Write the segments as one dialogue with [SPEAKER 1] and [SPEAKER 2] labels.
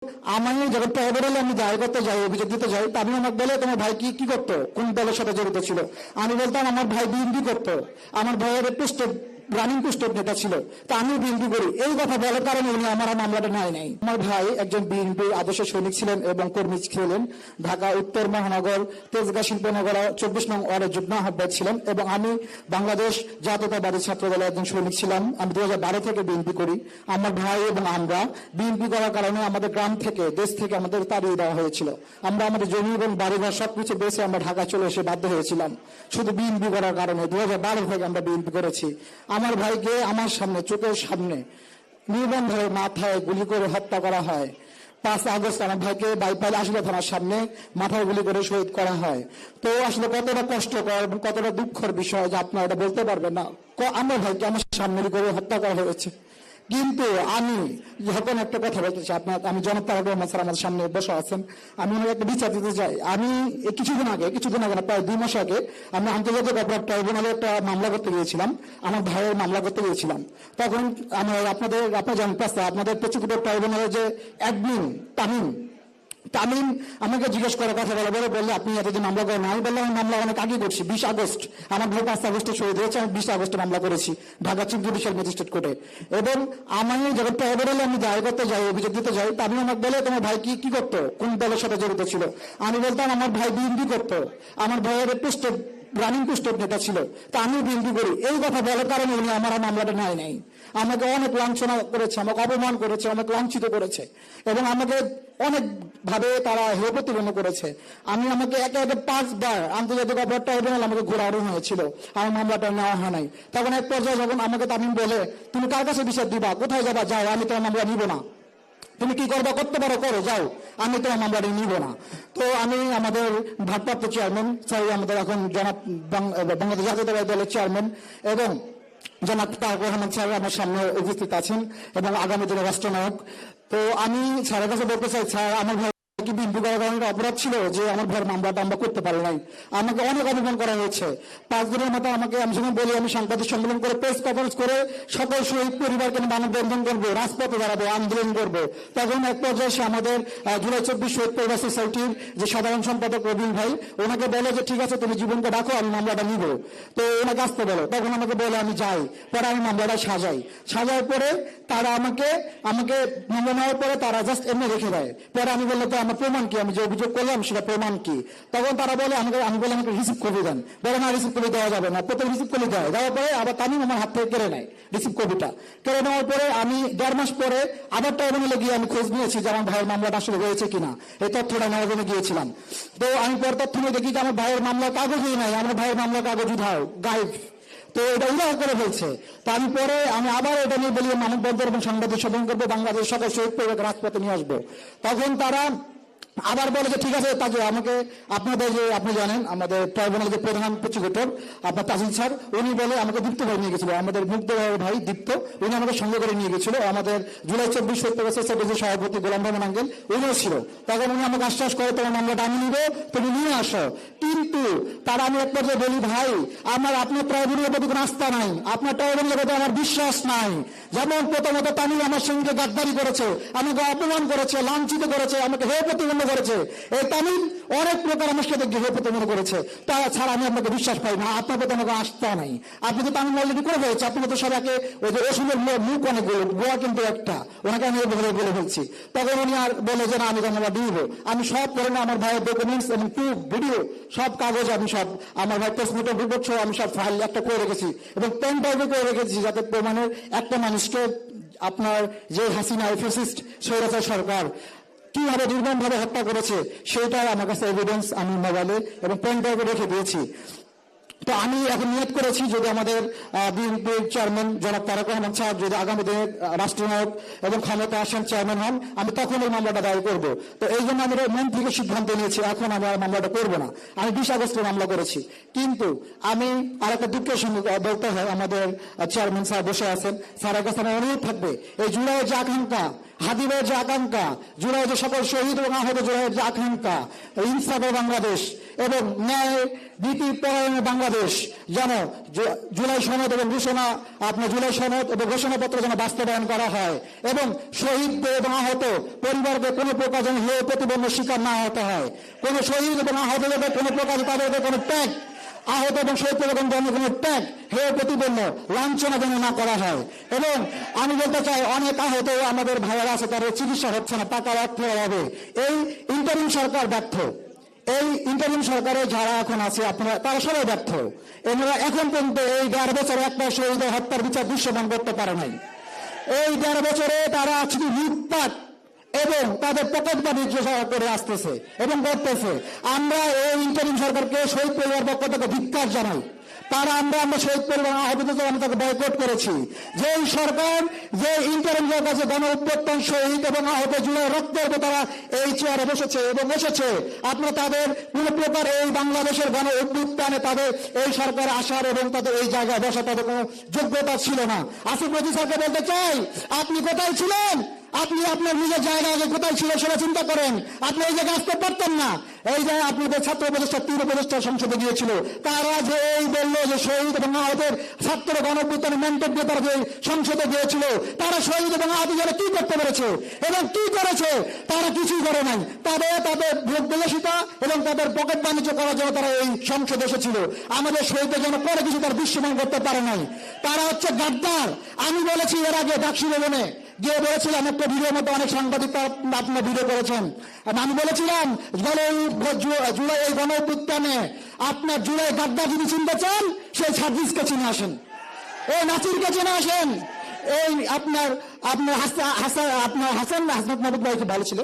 [SPEAKER 1] আমি যখন ট্রাইব্যুনালে আমি দায় করতে যাই, অভিযোগ দিতে যাই, তামিম আমাকে বলে তোমার ভাই কি করতো, কোন দলের সাথে জড়িত ছিল। আমি বলতাম আমার ভাই বিএনপি করতো, আমার ভাইয়ের পোস্টেড রানিং পোস্টেড নেতা ছিল, তা আমি বিএনপি করি। এই কথা বলার কারণে উনি আমার মামলাটা নাই। আমার ভাই একজন বিএনপি আদর্শ সৈনিক ছিলেন এবং কর্মী ছিলেন। ঢাকা উত্তর মহানগর তেজগাঁ শিল্পনগর 24 নং ওয়ার্ডের যুগ্ম আহ্বায়ক ছিলেন এবং আমি বাংলাদেশ জাতীয়তাবাদী ছাত্র দলের একজন সৈনিক ছিলাম। আমি 2012 থেকে বিএনপি করি। আমার ভাই এবং আমরা বিএনপি করার কারণে আমাদের গ্রাম থেকে, দেশ থেকে আমাদের তাড়িয়ে দেওয়া হয়েছিল। আমরা আমাদের জমি এবং বাড়িঘর সবকিছু বেঁচে আমরা ঢাকা চলে এসে বাধ্য হয়েছিলাম শুধু বিএনপি করার কারণে। 2012 থেকে আমরা বিএনপি করেছি। আমার ভাইকে আমার সামনে, চোখের সামনে নির্মমভাবে মাথায় গুলি করে হত্যা করা হয়। 5 আগস্ট আমার ভাইকে বাইপাইল আশুলিয়া থানার সামনে মাথায় গুলি করে শহীদ করা হয়। তো আসলে কতটা কষ্টকর এবং কতটা দুঃখের বিষয় যে আপনারা এটা বলতে পারবেন না। আমার ভাইকে আমার সামনে করে হত্যা করা হয়েছে। কিন্তু আমি যখন একটা কথা বলতে চাই আপনার, আমি জনাব তারেক রহমান স্যার আমাদের সামনে বসে আছেন, আমি ওনাকে একটা বিচার দিতে চাই। আমি কিছুদিন আগে না, প্রায় 2 মাস আগে আমি আন্তর্জাতিক অপরাধ ট্রাইব্যুনালে একটা মামলা করতে গিয়েছিলাম, আমার ভাইয়ের মামলা করতে গিয়েছিলাম। তখন আপনারা জানেন আপনাদের প্রসিকিউটর ট্রাইব্যুনালের যে অ্যাডমিন তামিম আমাকে জিজ্ঞেস করে কথা বললে আপনি এতদিন মামলা করেন। আমি বললাম আমি মামলা অনেক আগে করছি, 20 আগস্ট আমার ভাই 5 আগস্টে শহীদ হয়েছে, আমি 20 আগস্টে মামলা করেছি ঢাকা চিফ জুডিশিয়াল ম্যাজিস্ট্রেট কোর্টে। এবং আমি যখন ট্রাইব্যুনালে আমি দায় করতে যাই, অভিযোগ দিতে যাই, তামিম আমাকে বলে তোমার ভাই কি করতো, কোন দলের সাথে জড়িত ছিল। আমি বলতাম আমার ভাই বিএনপি করতো, আমার ভাইয়ের পোস্টেড রানিং পোস্টেড নেতা ছিল, তা আমি বিএনপি করি। এই কথা বলার কারণে উনি আমার মামলাটা নাই। আমাকে অনেক লাঞ্ছনা করেছে, আমাকে অপমান করেছে, আমাকে লাঞ্ছিত করেছে এবং আমাকে অনেক ভাবে তারা হেয় প্রতিপন্ন করেছে। আমাকে একে 5 বার আন্তর্জাতিক অপরাধ ট্রাইব্যুনাল আমাকে ঘোরানো হয়েছিল, আমার মামলাটা নেওয়া হয় নাই। তখন এক পর্যায়ে যখন আমাকে তামিম বলে তুমি কার কাছে বিচার দিবা, কোথায় যাবা, যাও, আমি তোমার মামলা নিব না, তুমি কি করবা করতে পারো করো, যাও, আমি তোমার মামলাটা নিব না। তো আমি আমাদের ভারপ্রাপ্ত চেয়ারম্যান স্যার, আমাদের এখন জনাব বাংলাদেশ জাতীয়তাবাদী দলের চেয়ারম্যান এবং জনাব তারেক রহমান স্যার আমার সামনে উপস্থিত আছেন এবং আগামী দিনে রাষ্ট্রনায়ক। তো আমি স্যারের কাছে বলতে চাই, স্যার আমার ভাই কি বিএনপি করার কারণে অপরাধ ছিল যে আমার ভাইয়ের মামলাটা আমরা করতে পারি নাই। আমাকে অনেক অপমান করা হয়েছে। 5 দিনের মতো আমাকে, আমি যখন বলি আমি সাংবাদিক সম্মেলন করে প্রেস কনফারেন্স করে সকল শহীদ পরিবারকে মানববন্ধন করবো, রাজপথে দাঁড়াবো, আন্দোলন করবো। তখন এক পর্যায়ে সে আমাদের জুলাই 24 শহীদ পরিবার সোসাইটির যে সাধারণ সম্পাদক রবিন ভাই, ওনাকে বলে যে ঠিক আছে তুমি জীবনকে রাখো, আমি মামলাটা নিব। তো ওনাকে আসতে বলো, তখন আমাকে বলে আমি যাই। পরে আমি মামলাটা সাজাই পরে তারা আমাকে মামলা নেওয়ার পরে তারা জাস্ট এমনি রেখে দেয়। পরে আমি বললো তো আমার প্রমাণ কি, আমি যে অভিযোগ করলাম সেটা প্রমাণ কি। তখন তারা বলে আমি বলে আমাকে রিসিভ কপি দেন। বলে না, রিসিভ কপি দেওয়া যাবে না, প্রথম রিসিভ কপি দেওয়ার পরে আবার তামিম আমার হাত থেকে কেড়ে নেয় রিসিভ কপিটা। কেড়ে নেওয়ার পরে আমি 1.5 মাস পরে আবার ট্রাইব্যুনালে গিয়ে আমি খোঁজ নিয়েছি যে আমার ভাইয়ের মামলাটা আসলে হয়েছে কিনা, এই তথ্যটা নেওয়ার জন্য গিয়েছিলাম। তো আমি পরে তথ্য নিয়ে দেখি যে আমার ভাইয়ের মামলার কাগজই নাই, আমার ভাইয়ের মামলার কাগজ উধাও, গায়েব। তো এটা উদাহ করে ফেলছে। তো আমি আবার এটা নিয়ে বলি মানববন্ধন এবং সাংবাদিক সম্মেলন করবো, বাংলাদেশ সকল শহীদ পরিবারকে রাজপথে নিয়ে আসবো। তখন তারা আবার বলে যে ঠিক আছে, তাকে আমাকে আপনাদের যে আপনি জানেন আমাদের ট্রাইব্যুনালের যে প্রধান প্রসিকিউটর আপনার তাজিল স্যার, উনি বলে আমাকে দীপ্ত ভাই নিয়ে গেছিল, আমাদের মুগ্ধ ভাই দীপ্ত, উনি আমাকে সঙ্গে করে নিয়ে গেছিল। আমাদের জুলাই 24 শহীদ পরিবার সোসাইটির সভাপতি গোলাম রহমান আঙ্কেল উনিও ছিল। তখন উনি আমাকে আশ্বাস করে তোমার মামলাটা আমি নিব, তুমি নিয়ে আসো। কিন্তু তারা আমি এক পর্যায়ে বলি ভাই আপনার ট্রাইব্যুনালের প্রতি কোনো আস্থা নাই, আপনার ট্রাইব্যুনালের প্রতি আমার বিশ্বাস নাই। যেমন প্রথমত তামিম আমার সঙ্গে গাদ্দারি করেছে, আমাকে অপমান করেছে, লাঞ্ছিত করেছে, আমাকে হেয় প্রতিপন্ন করেছে। এই তামিম অনেক প্রকার আমার সাথে হেয় প্রতিপন্ন করেছে। তা ছাড়া আমি আপনাকে বিশ্বাস পাই না, আপনার প্রতি আমাকে আস্থা নাই। আপনি তো তামিম অলরেডি করে ফেলেছে, আপনি তো সবাইকে ওই যে ওষুধের মুখ অনেকগুলো, গোয়া কিন্তু একটা, ওনাকে আমি বলে ফেলছি। তখন উনি আর বলে যে না আমি মামলা দিব। আমি সব করে আমার ভাইয়ের ডকুমেন্টস এবং প্রুফ ভিডিও সব কাগজ আমি সব আমার ভাই পোস্টমর্টম রিপোর্ট সহ আমি সব ফাইল একটা করে রেখেছি এবং পেন ড্রাইভে করে রেখেছি, যাতে প্রমাণের একটা মানুষকে আপনার যে হাসিনা ফ্যাসিস্ট স্বৈরাচার সরকার কিভাবে নির্মমভাবে হত্যা করেছে সেটাই আমার কাছে এভিডেন্স আমি মোবাইলে এবং পেন ড্রাইভে রেখে দিয়েছি। তো আমি এখন নিয়ত করেছি যদি আমাদের বিএনপির চেয়ারম্যান জনাব তারেক রহমান সাহেব যদি আগামী দিনে রাষ্ট্রনায়ক এবং ক্ষমতা আসেন চেয়ারম্যান হন, আমি তখন এই মামলাটা দায়ের করব। তো এই জন্য আমি মন থেকে সিদ্ধান্ত নিয়েছি এখন আমি আর মামলাটা করবো না। আমি 20 আগস্টে মামলা করেছি। কিন্তু আমি আর একটা দুঃখের সঙ্গে বলতে হয়, আমাদের চেয়ারম্যান সাহেব বসে আছেন, স্যারের কাছে আমার অনুরোধ থাকবে এই জুলাইয়ের যে আকাঙ্ক্ষা হাদিবের যে আকাঙ্ক্ষা, জুলাই যে সকল শহীদ এবং আহত জুলাইয়ের যে আকাঙ্ক্ষা, ইনসাফের বাংলাদেশ এবং ন্যায় নীতি পরায়ণের বাংলাদেশ যেন জুলাই সনদ এবং ঘোষণা জুলাই সনদ এবং ঘোষণাপত্র যেন বাস্তবায়ন করা হয় এবং শহীদদের এবং আহত পরিবারকে কোনো প্রকার যেন হেয় প্রতিবন্ধের শিকার না হতে হয়। কোনো শহীদ এবং আহতদের কোনো প্রকার তাদেরকে কোনো ট্যাগ, আহত এবং শহীদ এবং কোনো ট্যাগ, হেয় প্রতিপন্ন, লাঞ্ছনা যেন না করা হয়। এবং আমি বলতে চাই, অনেক আহত আমাদের ভাইয়েরা আছে, তাদের চিকিৎসা হচ্ছে না, টাকার অর্থের অভাবে। এই ইন্টারিম সরকার ব্যর্থ। এই ইন্টারিম সরকারে যারা এখন আছে আপনারা, তারা সবাই ব্যর্থ। এনারা এখন পর্যন্ত এই 1.5 বছরে একটা শহীদ হত্যার বিচার দৃশ্যমান করতে পারে নাই। এই 1.5 বছরে তারা শুধু লুটপাট এবং তাদের পকেট বাণিজ্য করে আসতেছে এবং করতেছে। আমরা এই ইন্টারিম সরকারকে শহীদ পরিবার পক্ষ থেকে ধিক্কার জানাই। আমরা শহীদ পরিবার আহতদের আমি তাকে বয়কট করেছি। যে সরকার, যে ইন্টারিম সরকার, যে গণ অভ্যুত্থান শহীদ এবং আহত জুলাই রক্তের উপর তারা এই চেয়ারে বসেছে এবং এসেছে, আপনারা তাদের কোন প্রকার এই বাংলাদেশের গণ অভ্যুত্থানে তাদের এই সরকার আসার এবং তাদের এই জায়গায় বসা তাদের কোনো যোগ্যতা ছিল না। আসিফ নজরুল স্যারকে বলতে চাই, আপনি কোথায় ছিলেন? আপনি আপনার নিজের জায়গায় কোথায় ছিল সেটা চিন্তা করেন। আপনি এই জায়গায় আসতে পারতেন না। এই যে আপনাদের ছাত্র উপদেষ্টা, 3 উপদেষ্টা সংসদে গিয়েছিল, তারা যে এই বললো যে শহীদ এবং আহতের ছাত্র গণঅভ্যুত্থানে মেন্টর দিয়ে তারা যে সংসদে গিয়েছিল, তারা শহীদ এবং আহত যারা কি করতে পেরেছে এবং কি করেছে? তারা কিছুই করে নাই। তাদের ভোগ বিলাসিতা এবং তাদের পকেট বাণিজ্য করার জন্য তারা এই সংসদে এসেছিল। আমাদের শহীদদের জন্য পরে কিছু তারা দৃশ্যমান করতে পারে নাই। তারা হচ্ছে গাদ্দার। আমি বলেছি এর আগে ডাকসু ভবনে গিয়ে বলেছিলাম, একটা ভিডিওর মধ্যে অনেক সাংবাদিক আপনার ভিডিও করেছেন, আমি বলেছিলাম জুলাই এই গণ অভ্যুত্থানে আপনার জুলাই গাদ্দার যদি চিনতে চান, সেই সার্জিসকে চিনে আসেন, এই নাসিরকে চিনে আসেন, এই আপনার হাসান মাহমুদ ভাই ভালো ছিল।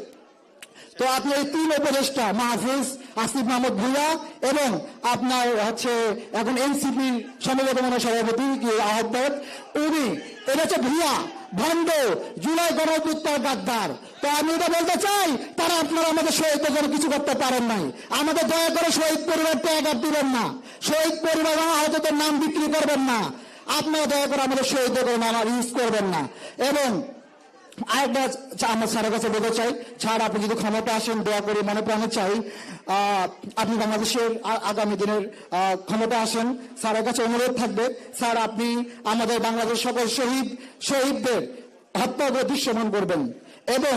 [SPEAKER 1] তো আপনি এই 3 উপদেষ্টা মাহফুজ, আসিফ মাহমুদ ভুঁইয়া এবং আপনার হচ্ছে এখন এনসিপি সম্ভবত সভাপতি আহ্বায়ক, এটা হচ্ছে ভুঁইয়া ভণ্ড জুলাই গণ অভ্যুত্থান গাদ্দার। তো আমি এটা বলতে চাই, তারা আপনারা আমাদের শহীদদের জন্য কিছু করতে পারেন নাই। আমাদের দয়া করে শহীদ পরিবারটা একার দিবেন না, শহীদ পরিবার আহতদের নাম বিক্রি করবেন না। আপনারা দয়া করে আমাদের শহীদদের নাম ইউজ করবেন না। এবং আরেকটা আমার স্যারের কাছে বলতে চাই, স্যার আপনি যদি ক্ষমতা আসেন, দয়া করে মনে প্রাণে চাই আপনি বাংলাদেশের আগামী দিনের ক্ষমতা আসেন, স্যারের কাছে অনুরোধ থাকবে, স্যার আপনি আমাদের বাংলাদেশ সকল শহীদদের হত্যা দৃশ্যমান করবেন। এবং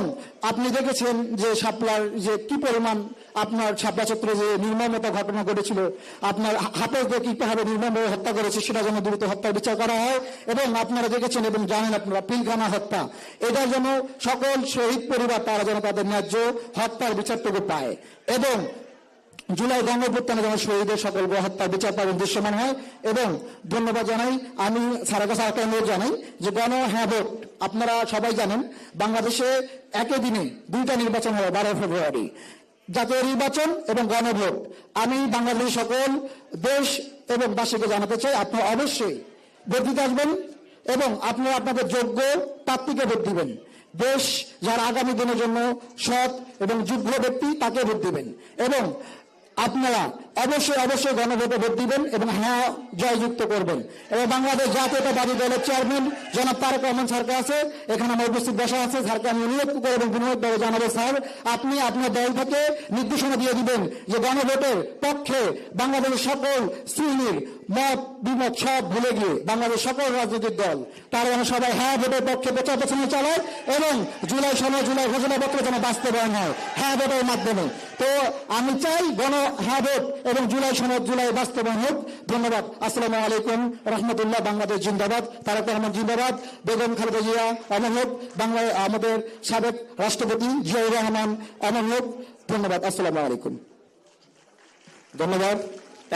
[SPEAKER 1] আপনি দেখেছেন যে শাপলার যে কি পরিমাণ আপনার শাপলা চত্বরে যে নির্মমতা ঘটনা ঘটেছিল, আপনার হাফেজদের কিভাবে নির্মমভাবে হত্যা করেছে, সেটা যেন দ্রুত হত্যার বিচার করা হয়। এবং আপনারা দেখেছেন এবং জানেন আপনারা পিলখানা হত্যা, এটার জন্য সকল শহীদ পরিবার তারা যেন তাদের ন্যায্য হত্যার বিচারটুকু পায় এবং জুলাই গণ অভ্যুত্থানে যেন শহীদের সকল হত্যার বিচার পাবেন দৃশ্যমান হয়। এবং ধন্যবাদ জানাই, আমি স্যারের কাছে একটা অনুরোধ জানাই যে ভোট, আপনারা সবাই জানেন বাংলাদেশে একই দিনে 2টা নির্বাচন হবে, 12 ফেব্রুয়ারি, জাতীয় নির্বাচন এবং গণভোট। আমি বাংলাদেশের সকল দেশ এবং বাসীকে জানাতে চাই, আপনারা অবশ্যই ভোট দিতে আসবেন এবং আপনারা আপনাদের যোগ্য প্রার্থীকে ভোট দিবেন। দেশ যারা আগামী দিনের জন্য সৎ এবং যোগ্য ব্যক্তি, তাকে ভোট দিবেন এবং আপনারা অবশ্যই গণভোটে ভোট দিবেন এবং হ্যাঁ জয়যুক্ত করবেন। এবং বাংলাদেশ জাতীয়তাবাদী দলের চেয়ারম্যান জনাব তারেক রহমান স্যারকে আছে, এখানে আমার উপস্থিত বসা আছে, স্যারকে আমি অনুরোধ করে এবং বিনোদভাবে জানাবো, স্যার আপনি আপনার দল থেকে নির্দেশনা দিয়ে দিবেন যে গণভোটের পক্ষে বাংলাদেশের সকল শ্রেণীর মত বিমত সব ভুলে গিয়ে বাংলাদেশ সকল রাজনৈতিক দল তারা যেন সবাই হ্যাঁ ভোটের পক্ষে প্রচার প্রচারণা চালায় এবং জুলাই ঘোষণাপত্র যেন বাস্তবায়ন হয় হ্যাঁ ভোটের মাধ্যমে। তো আমি চাই হ্যাঁ ভোট এবং জুলাই বাস্তবায়ন হোক। ধন্যবাদ। আসসালামু আলাইকুম রহমতুল্লাহ। বাংলাদেশ জিন্দাবাদ। তারেক রহমান জিন্দাবাদ। বেগম খালেদা জিয়া অমর হোক। বাংলায় আমাদের সাবেক রাষ্ট্রপতি জিয়াউর রহমান অমর হোক। ধন্যবাদ। আসসালামু আলাইকুম।
[SPEAKER 2] ধন্যবাদ।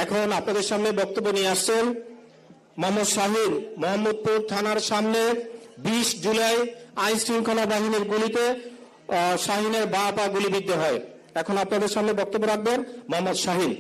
[SPEAKER 2] এখন আপনাদের সামনে বক্তব্য নিয়ে আসছেন মোহাম্মদ শাহিন। মোহাম্মদপুর থানার সামনে 20 জুলাই আইন শৃঙ্খলা বাহিনীর গুলিতে শাহিনের বাঁ পা গুলিবিদ্ধ হয়। এখন আপনাদের সামনে বক্তব্য রাখবেন মোহাম্মদ শাহিন।